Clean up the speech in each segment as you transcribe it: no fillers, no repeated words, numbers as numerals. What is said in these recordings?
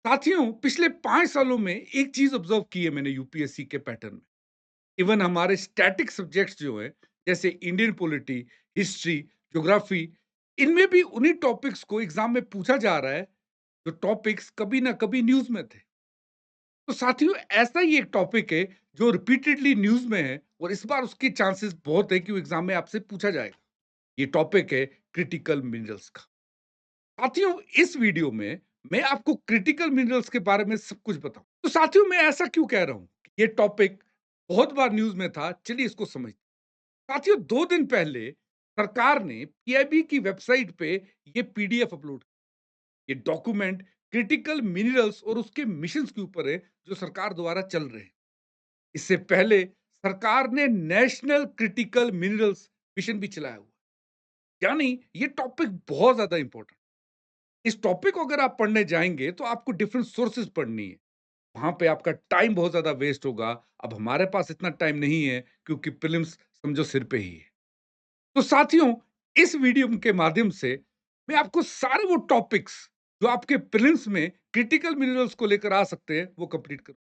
साथियों, पिछले 5 सालों में एक चीज़ ऑब्ज़र्व की है मैंने यूपीएससी के पैटर्न में। इवन हमारे स्टैटिक सब्जेक्ट्स जो हैं, जैसे इंडियन पॉलिटी, हिस्ट्री, ज्योग्राफी, इनमें भी उन्हीं टॉपिक्स को एग्ज़ाम में पूछा जा रहा है, जो टॉपिक्स कभी ना कभी न्यूज़ में थे। तो साथियों, ऐसा ही एक टॉपिक है, जो रिपीटेडली न्यूज़ में है और इस बार उसके चांसेस बहुत है कि वो एग्ज़ाम में आपसे पूछा जाएगा। ये टॉपिक है क्रिटिकल मिनरल्स का। साथियों, इस वीडियो में मैं आपको क्रिटिकल मिनरल्स के बारे में सब कुछ बताऊं। तो साथियों, मैं ऐसा क्यों कह रहा हूं कि ये टॉपिक बहुत बार न्यूज में था। चलिए इसको समझते हैं। साथियों, 2 दिन पहले सरकार ने पीआईबी की वेबसाइट पे ये पीडीएफ अपलोड। ये डॉक्यूमेंट क्रिटिकल मिनरल्स और उसके मिशन के ऊपर है, जो सरकार द्वारा चल रहे हैं। इससे पहले सरकार ने नेशनल क्रिटिकल मिनरल्स मिशन भी चलाया हुआ। यानी ये टॉपिक बहुत ज्यादा इंपॉर्टेंट। इस टॉपिक को अगर आप पढ़ने जाएँगे, तो आपको डिफरेंट सोर्सेज़ पढ़नी है। वहाँ पे आपका टाइम बहुत ज़्यादा वेस्ट होगा। अब हमारे पास इतना टाइम नहीं है, क्योंकि प्रीलिम्स समझो सिर पे ही है। तो साथियों, इस वीडियो के माध्यम से मैं आपको सारे वो टॉपिक्स जो आपके प्रीलिम्स में क्रिटिकल मिनरल्स को लेकर आ सकते हैं, वो कंप्लीट करूँ।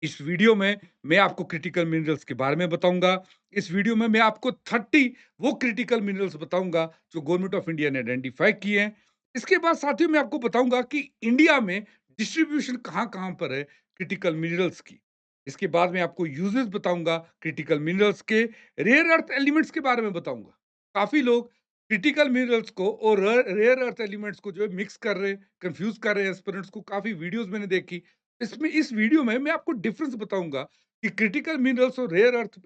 इस वीडियो में मैं आपको क्रिटिकल मिनरल्स के बारे में बताऊँगा। इस वीडियो में मैं आपको 30 वो क्रिटिकल मिनरल्स बताऊँगा, जो गवर्नमेंट ऑफ इंडिया ने आइडेंटिफाई किए हैं। इसके बाद साथियों, मैं आपको बताऊँगा कि इंडिया में डिस्ट्रीब्यूशन कहाँ-कहाँ पर है क्रिटिकल मिनरल्स की। इसके बाद मैं आपको यूजेस बताऊँगा क्रिटिकल मिनरल्स के, रेयर अर्थ एलिमेंट्स के बारे में बताऊँगा। काफ़ी लोग क्रिटिकल मिनरल्स को और रेयर अर्थ एलिमेंट्स को जो है मिक्स कर रहे हैं, कन्फ्यूज़ कर रहे हैं एस्पिरेंट्स को। काफ़ी वीडियोज़ मैंने देखी। इस वीडियो में मैं आपको डिफरेंस बताऊंगा कि क्रिटिकल मिनरल्स और रेयर अर्थ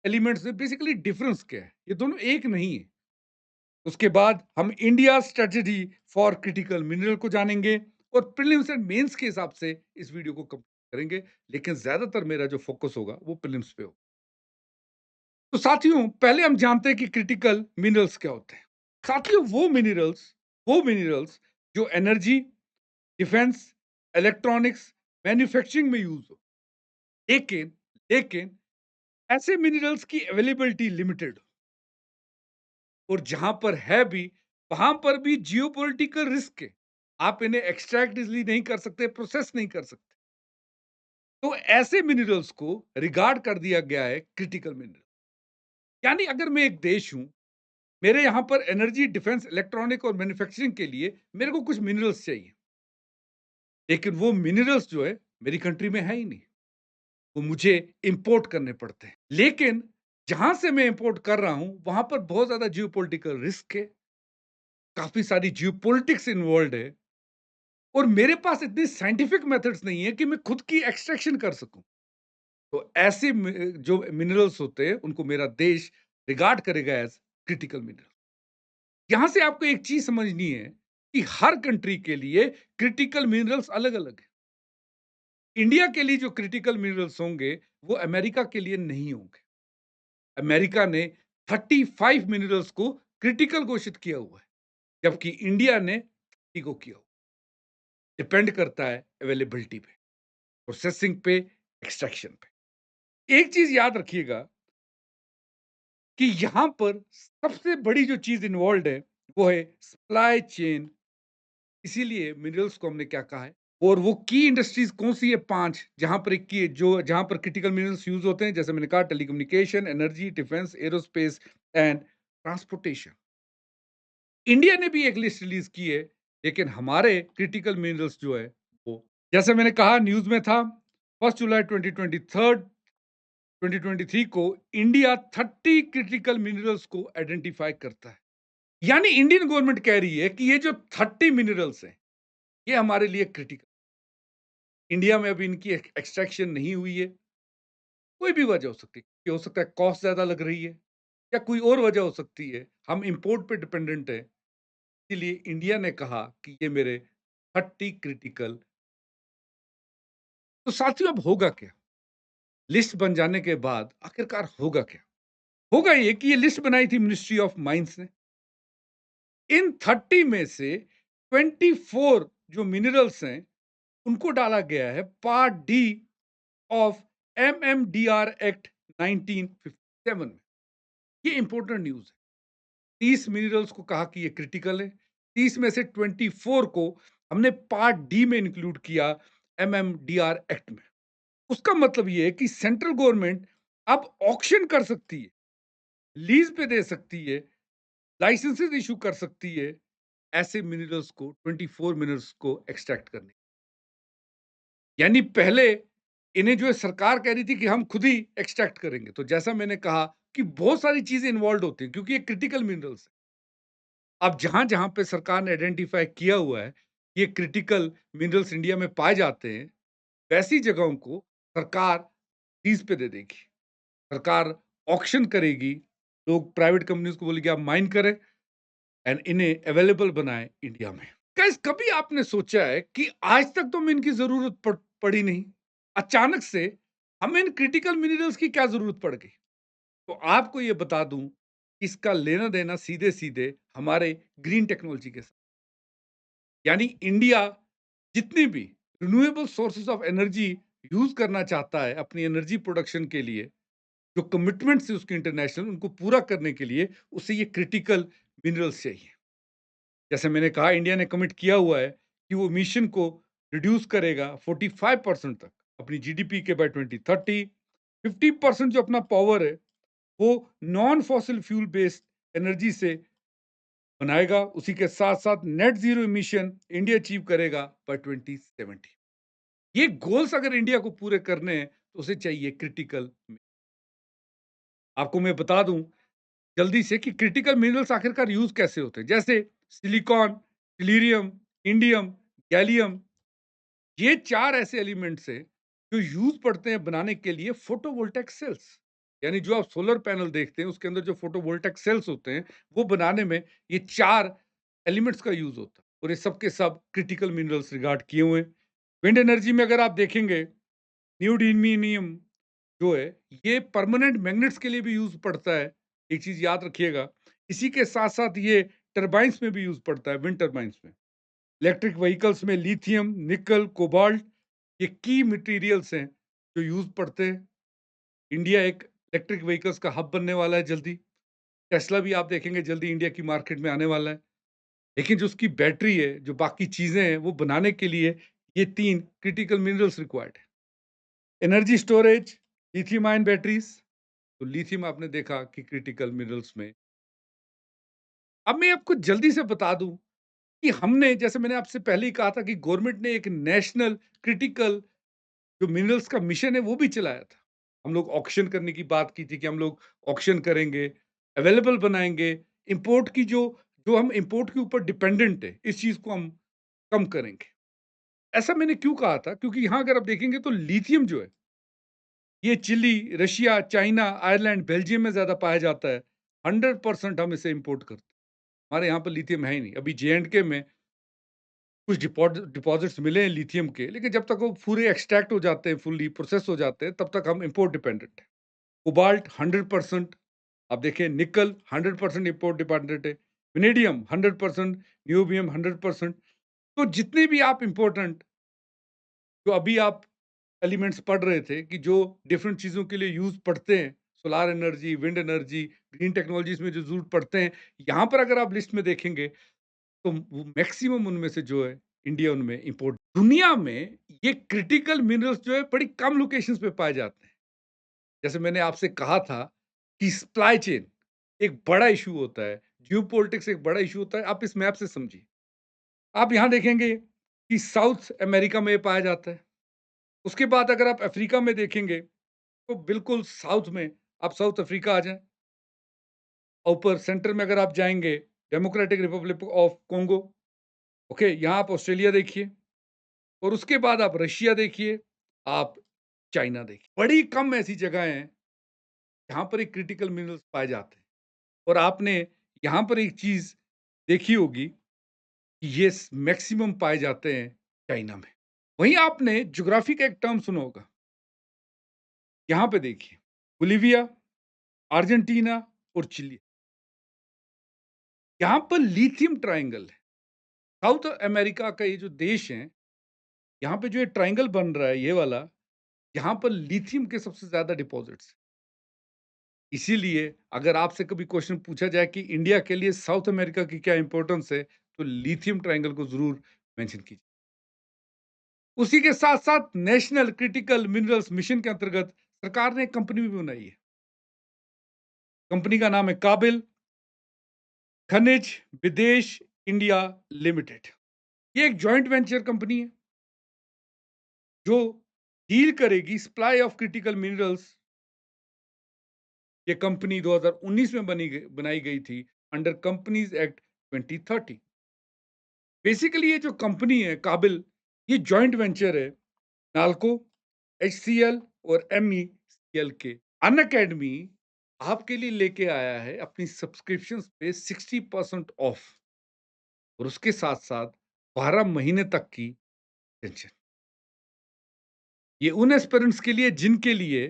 एलिमेंट्स में बेसिकली डिफरेंस क्या है। ये दोनों एक नहीं है। उसके बाद हम India strategy for critical mineral को जानेंगे और प्रीलिम्स एंड मेंस के हिसाब से इस वीडियो को कंप्लीट करेंगे। लेकिन ज्यादातर मेरा जो फोकस होगा वो प्रीलिम्स पे होगा। तो साथियों, पहले हम जानते हैं कि क्रिटिकल मिनरल्स क्या होते हैं। साथियों, वो मिनरल्स जो एनर्जी, डिफेंस, इलेक्ट्रॉनिक्स, मैन्युफैक्चरिंग में यूज हो। लेकिन लेकिन ऐसे मिनरल्स की अवेलेबिलिटी लिमिटेड, और जहां पर है भी, वहां पर भी जियोपॉलिटिकल रिस्क है। आप इन्हें एक्सट्रैक्ट इजली नहीं कर सकते, प्रोसेस नहीं कर सकते। तो ऐसे मिनरल्स को रिगार्ड कर दिया गया है क्रिटिकल मिनरल। यानी अगर मैं एक देश हूं, मेरे यहां पर एनर्जी, डिफेंस, इलेक्ट्रॉनिक और मैन्युफैक्चरिंग के लिए मेरे को कुछ मिनरल्स चाहिए, लेकिन वो मिनरल्स जो है मेरी कंट्री में है ही नहीं। वो मुझे इंपोर्ट करने पड़ते हैं। लेकिन जहां से मैं इंपोर्ट कर रहा हूं, वहां पर बहुत ज्यादा जियोपॉलिटिकल रिस्क है, काफी सारी जियोपॉलिटिक्स इन्वॉल्व है, और मेरे पास इतनी साइंटिफिक मेथड्स नहीं है कि मैं खुद की एक्सट्रैक्शन कर सकूं। तो ऐसे जो मिनरल्स होते हैं, उनको मेरा देश रिगार्ड करेगा एज क्रिटिकल मिनरल। यहां से आपको एक चीज समझनी है कि हर कंट्री के लिए क्रिटिकल मिनरल्स अलग अलग है। इंडिया के लिए जो क्रिटिकल मिनरल्स होंगे, वो अमेरिका के लिए नहीं होंगे। अमेरिका ने 35 मिनरल्स को क्रिटिकल घोषित किया हुआ है, जबकि इंडिया ने 30 को किया हुआ। डिपेंड करता है अवेलेबिलिटी पे, प्रोसेसिंग पे, एक्सट्रैक्शन पे। एक चीज याद रखिएगा कि यहां पर सबसे बड़ी जो चीज इन्वॉल्व है, वो है सप्लाई चेन। इसीलिए मिनरल्स को हमने क्या कहा है, और वो की इंडस्ट्रीज कौन सी है? 5, जहां पर एक की जो जहां पर क्रिटिकल मिनरल्स यूज होते हैं, जैसे मैंने कहा, telecommunication, energy, defence, aerospace and transportation. India ने भी एक लिस्ट रिलीज की है, लेकिन हमारे क्रिटिकल मिनरल्स जो है, वो, जैसे मैंने कहा, न्यूज में था, 1 जुलाई 2023 को इंडिया 30 क्रिटिकल मिनरल्स को आइडेंटिफाई करता है। यानी इंडियन गवर्नमेंट कह रही है कि ये जो 30 मिनरल्स हैं, ये हमारे लिए क्रिटिकल। इंडिया में अभी इनकी एक्सट्रैक्शन नहीं हुई है। कोई भी वजह हो सकती है, कि हो सकता है कॉस्ट ज्यादा लग रही है, या कोई और वजह हो सकती है। हम इंपोर्ट पे डिपेंडेंट है। इसीलिए इंडिया ने कहा कि ये मेरे 30 क्रिटिकल। तो साथियों, अब होगा क्या? लिस्ट बन जाने के बाद आखिरकार होगा क्या? होगा ये कि ये लिस्ट बनाई थी मिनिस्ट्री ऑफ माइंस ने। इन 30 में से 24 जो मिनरल्स हैं, उनको डाला गया है part D of MMDR act 1957 में। ये इंपॉर्टेंट न्यूज है। 30 मिनरल्स को कहा कि ये क्रिटिकल है। 30 में से 24 को हमने पार्ट डी में इंक्लूड किया एमएमडीआर एक्ट में। उसका मतलब ये है कि सेंट्रल गवर्नमेंट अब ऑक्शन कर सकती है, लीज़ पे दे सकती है, लाइसेंसेस इश्यू कर सकती है, ऐसे मिनरल्स को 24 मिनरल्स को एक्सट्रैक्ट करने। यानी पहले इन्हें जो है सरकार कह रही थी कि हम खुद ही एक्सट्रैक्ट करेंगे। तो जैसा मैंने कहा कि बहुत सारी चीज़ें इन्वॉल्व्ड होती हैं क्योंकि ये क्रिटिकल मिनरल्स हैं। अब जहाँ-जहाँ पे सरकार ने आइडेंटिफ़ाई किया हुआ है, ये क्रिटिकल मिनरल्स इंडिया में पाए जाते हैं, वैसी जगहों को सरकार लीज़ पे दे देगी। सरकार ऑक्शन करेगी, लोग प्राइवेट कंपनीज़ को बोलेगी आप माइन करें एंड इन्हें अवेलेबल बनाएँ इंडिया में। गाइस कभी आपने सोचा है कि आज तक तो हमें इनकी ज़रूरत पड़ी नहीं, अचानक से हमें इन क्रिटिकल मिनरल्स की क्या ज़रूरत पड़ गई? तो आपको ये बता दूँ, इसका लेना-देना सीधे-सीधे हमारे ग्रीन टेक्नोलॉजी के साथ। यानी इंडिया जितनी भी renewable sources of energy use करना चाहता है अपनी एनर्जी प्रोडक्शन के लिए, जो कमिटमेंट्स है उसके इंटरनेशनल उनको पूरा करने के लिए, उसे ये क्रिटिकल मिनरल्स चाहिए। जैसे मैंने कहा इंडिया ने कमिट किया हुआ है कि वो इमिशन को रिड्यूस करेगा 45% तक अपनी जीडीपी के बाय 2030। 50% जो अपना पावर है वो non fossil fuel based energy से बनाएगा। उसी के साथ-साथ net zero emission India achieve करेगा बाय 2070। ये गोल्स अगर इंडिया को पूरे करने हैं तो उसे चाहिए क्रिटिकल। आपको मैं बता दूं जल्दी से कि क्रिटिकल मिनरल्स आखिरकार यूज़ कैसे होते हैं। जैसे सिलिकॉन, सिलीरियम, इंडियम, गैलियम, ये 4 ऐसे एलिमेंट्स हैं जो यूज़ पड़ते हैं बनाने के लिए फोटोवोल्टाइक सेल्स। यानी जो आप सोलर पैनल देखते हैं उसके अंदर जो फोटोवोल्टाइक सेल्स होते हैं वो बनाने में ये 4 एलिमेंट्स का यूज़ होता है और ये सब के सब क्रिटिकल मिनरल्स रिगार्ड किए हुए हैं। विंड एनर्जी में अगर आप देखेंगे न्यूडीमियम जो है ये परमानेंट मैग्नेट्स के लिए भी यूज़ पड़ता है। एक चीज़ याद रखिएगा। इसी के साथ-साथ ये टरबाइन्स में भी यूज़ पड़ता है, विंड टरबाइन्स में। इलेक्ट्रिक व्हीकल्स में लिथियम, निकल, कोबाल्ट ये की मटेरियल्स हैं जो यूज़ पड़ते हैं। इंडिया एक इलेक्ट्रिक व्हीकल्स का हब बनने वाला है जल्दी। टेस्ला भी आप देखेंगे जल्दी इंडिया की मार्केट में आने वाला है। लेकिन जो उसकी बैटरी है, जो बाकी चीज़ें हैं, वो बनाने के लिए ये 3 क्रिटिकल मिनरल्स रिक्वायर्ड है। Energy storage, lithium ion batteries, तो लिथियम आपने देखा कि क्रिटिकल मिनरल्स में। अब मैं आपको जल्दी से बता दूँ कि हमने जैसे मैंने आपसे पहले ही कहा था कि गवर्नमेंट ने एक नेशनल क्रिटिकल जो मिनरल्स का मिशन है वो भी चलाया था। हम लोग ऑक्शन करने की बात की थी कि हम लोग ऑक्शन करेंगे, अवेलेबल बनाएँगे, इम्पोर्ट की जो जो हम इम्पोर्ट के ऊपर डिपेंडेंट है, इस चीज़ को हम कम करेंगे। ऐसा मैंने क्यों कहा था? क्योंकि यहाँ अगर आप देखेंगे तो लिथियम जो है, ये Chile, Russia, China, Ireland, Belgium में ज़्यादा पाया जाता है। 100% हम इसे इम्पोर्ट करते हैं। हमारे यहाँ पर लिथियम है ही नहीं। अभी जे एंड के में कुछ डिपॉज़िट्स मिले हैं लिथियम के, लेकिन जब तक वो पूरे एक्सट्रैक्ट हो जाते हैं, फुल्ली प्रोसेस हो जाते हैं, तब तक हम इम्पोर्ट डिपेंडेंट हैं। कोबाल्ट 100%, आप देखिए निकल 100% इम्पोर्ट डिपेंडेंट है। Vanadium 100%, niobium 100%। तो जितने भी आप इम्पोर्टेंट जो अभी आप एलिमेंट्स पढ़ रहे थे कि जो डिफरेंट चीज़ों के लिए यूज़ पड़ते हैं, solar energy, wind energy, green technologies में जो ज़रूरत पड़ते हैं, यहाँ पर अगर आप लिस्ट में देखेंगे तो वो मैक्सिमम उनमें से जो है इंडिया उनमें इम्पोर्ट। दुनिया में ये क्रिटिकल मिनरल्स जो है बड़ी कम लोकेशंस पे पाए जाते हैं। जैसे मैंने आपसे कहा था कि सप्लाई चेन एक बड़ा इश्यू होता है, जियोपॉलिटिक्स एक बड़ा इश्यू होता है, आप इस मैप से समझिए। आप यहाँ देखेंगे कि साउथ अमेरिका में ये पाया जाता है। उसके बाद अगर आप अफ्रीका में देखेंगे, तो बिल्कुल साउथ में आप साउथ अफ्रीका आ जाएँ और ऊपर सेंटर में अगर आप जाएँगे, democratic Republic of Congo, okay, यहाँ आप ऑस्ट्रेलिया देखिए और उसके बाद आप रशिया देखिए, आप चाइना देखिए। बड़ी कम ऐसी जगहें हैं, जहाँ पर ये क्रिटिकल मिनरल्स पाए जाते हैं और आपने यहाँ पर एक चीज़ देखी होगी कि ये स मैक्सिमम पाए जाते हैं चाइना में। वहीं आपने ज्योग्राफी का एक टर्म सुना होगा, यहाँ पे देखिए, बोलिविया, अर्जेंटीना और चिली, यहाँ पर लिथियम ट्रायंगल है। साउथ अमेरिका का ये जो देश है, यहाँ पे जो ये ट्रायंगल बन रहा है ये वाला, यहाँ पर लिथियम के सबसे ज़्यादा डिपॉज़िट्स हैं। इसीलिए अगर आपसे कभी क्वेश्चन पूछा जाए कि इंडिया के लिए साउथ अमेरिका की क्या इम्पोर्टेंस है, तो लिथियम ट्रायंगल को ज़रूर मेंशन कीजिए। उसी के साथ-साथ नेशनल क्रिटिकल मिनरल्स मिशन के अंतर्गत सरकार ने एक कंपनी भी बनाई है। कंपनी का नाम है काबिल खनिज विदेश इंडिया लिमिटेड। ये एक जॉइंट वेंचर कंपनी है जो डील करेगी सप्लाई ऑफ क्रिटिकल मिनरल्स। ये कंपनी 2019 में बनाई गई थी अंडर कंपनीज एक्ट 2030। बेसिकली ये जो कंपनी है काबिल, ये जॉइंट वेंचर है नाल्को, एचसीएल और एमईसीएल के। अन अकेडमी आपके लिए लेके आया है अपनी सब्सक्रिप्शंस पे 60% ऑफ और उसके साथ-साथ 12 महीने तक की टेंशन। ये उन एस्पिरेंट्स के लिए जिनके लिए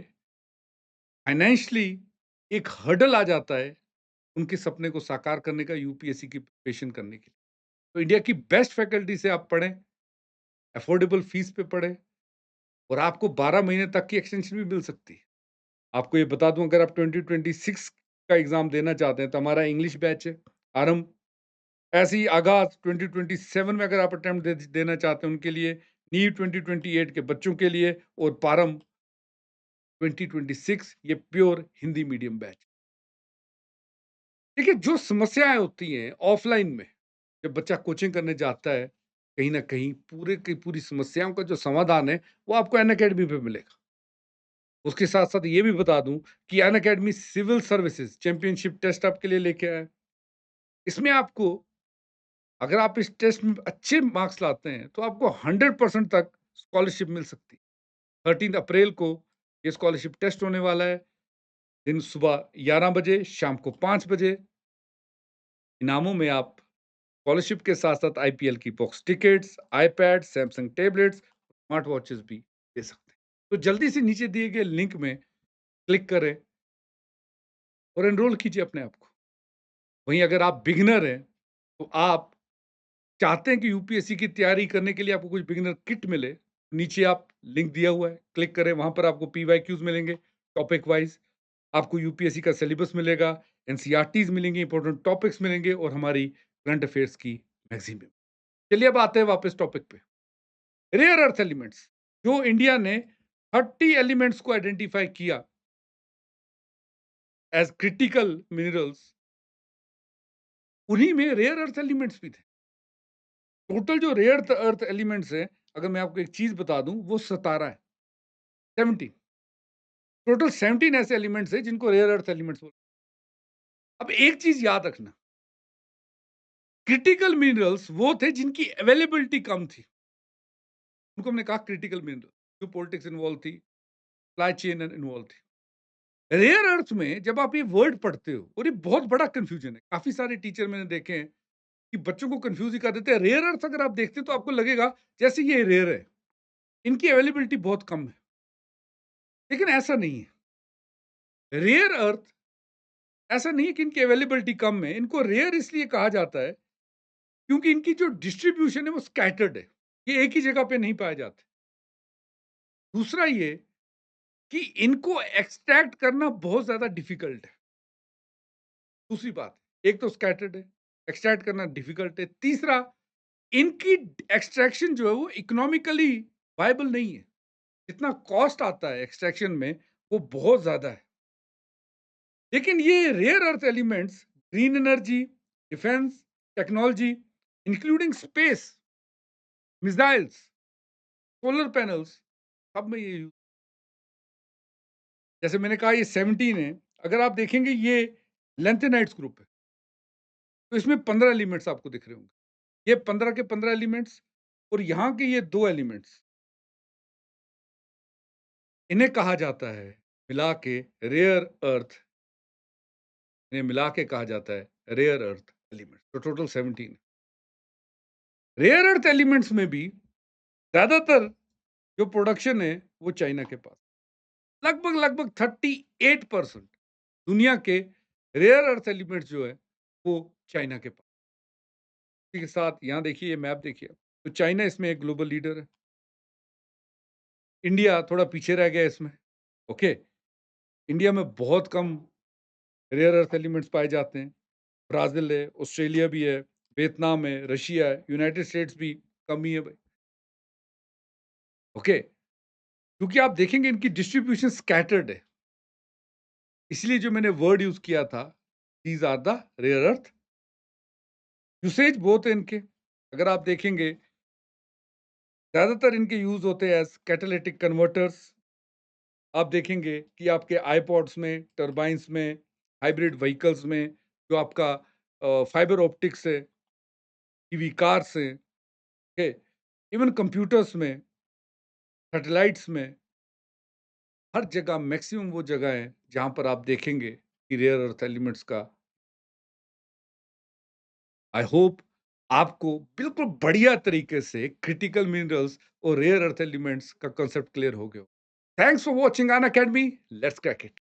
फाइनेंशियली एक हर्डल आ जाता है, उनके सपने को साकार करने का, यूपीएससी की प्रिपरेशन करने के लिए। तो इंडिया की बेस्ट फैकल्टी से आप पढ़ें, अफोर्डेबल फीस पे पढ़ें और आपको 12 महीने तक की एक्सटेंशन भी मिल सकती है। आपको ये बता दूँ, अगर आप 2026 का एग्ज़ाम देना चाहते हैं तो हमारा इंग्लिश बैच है, आरंभ। ऐसे ही आगाज़ 2027 में अगर आप अटेम्प्ट देना चाहते हैं उनके लिए, नीट 2028 के बच्चों के लिए और पारम 2026 ये प्योर हिंदी मीडियम बैच। देखिए, जो समस्याएँ होती हैं ऑफ़लाइन में, जब बच्चा कोचिंग करने जाता है, कहीं न कहीं पूरे की पूरी समस्याओं का जो समाधान है, वो आपको अनअकैडमी पे मिलेगा। उसके साथ-साथ ये भी बता दूँ कि Unacademy civil services championship test आपके लिए लेके आया है। इसमें आपको, अगर आप इस टेस्ट में अच्छे मार्क्स लाते हैं, तो आपको 100% तक स्कॉलरशिप मिल सकती है। 13 अप्रैल को ये स्कॉलरशिप टेस्ट होने वाला है। दिन सुबह 11 बजे, शाम को 5 बजे। इनामों में आप स्कॉलरशिप के साथ-साथ आईपीएल की box tickets, iPad, Samsung tablets, smart watches भी दे सकते हैं। तो जल्दी से नीचे दिए गए लिंक में क्लिक करें और एनरोल कीजिए अपने आप को। वहीं अगर आप बिगिनर हैं, तो आप चाहते हैं कि यूपीएससी की तैयारी करने के लिए आपको कुछ बिगिनर किट मिले, नीचे आप लिंक दिया हुआ है, क्लिक करें, वहाँ पर आपको पीवाईक्यूज़ मिलेंगे, टॉपिक वाइज़। आपको यूपीएससी का सिलेबस मिलेगा, एनसीईआरटीज़ मिलेंगी, इंपॉर्टेंट टॉपिक्स मिलेंगे और हमारी करंट अफेयर्स की मैगज़ीन भी। चलिए अब आते हैं वापस टॉपिक पे। रेयर अर्थ एलिमेंट्स, जो इंडिया ने 30 एलिमेंट्स को आइडेंटिफाई किया एज़ क्रिटिकल मिनरल्स, उन्हीं में रेयर अर्थ एलिमेंट्स भी थे। टोटल जो रेयर अर्थ एलिमेंट्स हैं, अगर मैं आपको एक चीज़ बता दूँ, वो 17 है, 17। टोटल 17 ऐसे एलिमेंट्स हैं जिनको रेयर अर्थ एलिमेंट्स बोलते हैं। अब एक चीज़ याद रखना, क्रिटिकल मिनरल्स वो थे जिनकी अवेलेबिलिटी कम थी। उनको हमने कहा क्रिटिकल मिनरल, जो पॉलिटिक्स इन्वॉल्व थी, सप्लाई चेन इन्वॉल्व थी। रेयर अर्थ में जब आप ये वर्ड पढ़ते हो, और ये बहुत बड़ा कन्फ्यूजन है, काफ़ी सारे टीचर मैंने देखे हैं कि बच्चों को कन्फ्यूज़ ही कर देते हैं। रेयर अर्थ अगर आप देखते हैं तो आपको लगेगा जैसे ये रेयर है, इनकी अवेलेबिलिटी बहुत कम है, लेकिन ऐसा नहीं है। रेयर अर्थ ऐसा नहीं है कि इनकी अवेलेबिलिटी कम है, इनको रेयर इसलिए कहा जाता है क्योंकि इनकी जो डिस्ट्रीब्यूशन है वो स्कैटर्ड है, ये एक ही जगह पे नहीं पाए जाते। दूसरा ये कि इनको एक्सट्रैक्ट करना बहुत ज़्यादा डिफ़िकल्ट है। दूसरी बात, एक तो स्कैटर्ड है, एक्सट्रैक्ट करना डिफ़िकल्ट है। तीसरा, इनकी एक्सट्रैक्शन जो है वो इकोनॉमिकली वायबल नहीं है। जितना कॉस्ट आता है एक्सट्रैक्शन में, वो बहुत ज़्यादा है। लेकिन ये rare earth elements green energy, defence, technology, including space, missiles, solar panels, सब में ये यूज़। जैसे मैंने कहा ये 17 है, अगर आप देखेंगे ये लैंथेनाइट्स ग्रुप है, तो इसमें 15 एलिमेंट्स आपको दिख रहे होंगे। ये 15 के 15 एलिमेंट्स और यहाँ के ये 2 एलिमेंट्स, इन्हें कहा जाता है मिला के रेयर अर्थ, इन्हें मिला के कहा जाता है रेयर अर्थ एलिमेंट्स। तो टोटल 17। रेयर अर्थ एलिमेंट्स में भी ज़्यादातर जो प्रोडक्शन है वो चाइना के पास। लगभग 38% दुनिया के रेयर अर्थ एलिमेंट्स जो है वो चाइना के पास। इसी के साथ यहाँ देखिए, ये मैप देखिए, तो चाइना इसमें एक ग्लोबल लीडर है। इंडिया थोड़ा पीछे रह गया इसमें। ओके, इंडिया में बहुत कम रेयर अर्थ एलिमेंट्स पाए जाते हैं। ब्राज़ील है, ऑस्ट्रेलिया भी है, वियतनाम है, रशिया है, यूनाइटेड स्टेट्स भी कमी है भाई। ओके? क्योंकि आप देखेंगे इनकी डिस्ट्रीब्यूशन स्कैटर्ड है। इसलिए जो मैंने वर्ड यूज़ किया था, these are the rare earth, usage बहुत है इनके। अगर आप देखेंगे, ज़्यादातर इनके यूज़ होते हैं एज़ कैटालिटिक कन्वर्टर्स। आप देखेंगे कि आपके आईपॉड्स में, टरबाइन्स में, हाइब्रिड व्हीकल्स में, जो आपका फाइबर ऑप्टिक्स है, ईवी कार्स हैं, ओके? इवन कंप्यूटर्स में, सैटेलाइट्स में, हर जगह मैक्सिमम वो जगह है जहाँ पर आप देखेंगे कि रेयर अर्थ एलिमेंट्स का। आई होप आपको बिल्कुल बढ़िया तरीके से क्रिटिकल मिनरल्स और रेयर अर्थ एलिमेंट्स का कांसेप्ट क्लियर हो गया हो। Thanks for watching Unacademy, let's crack it.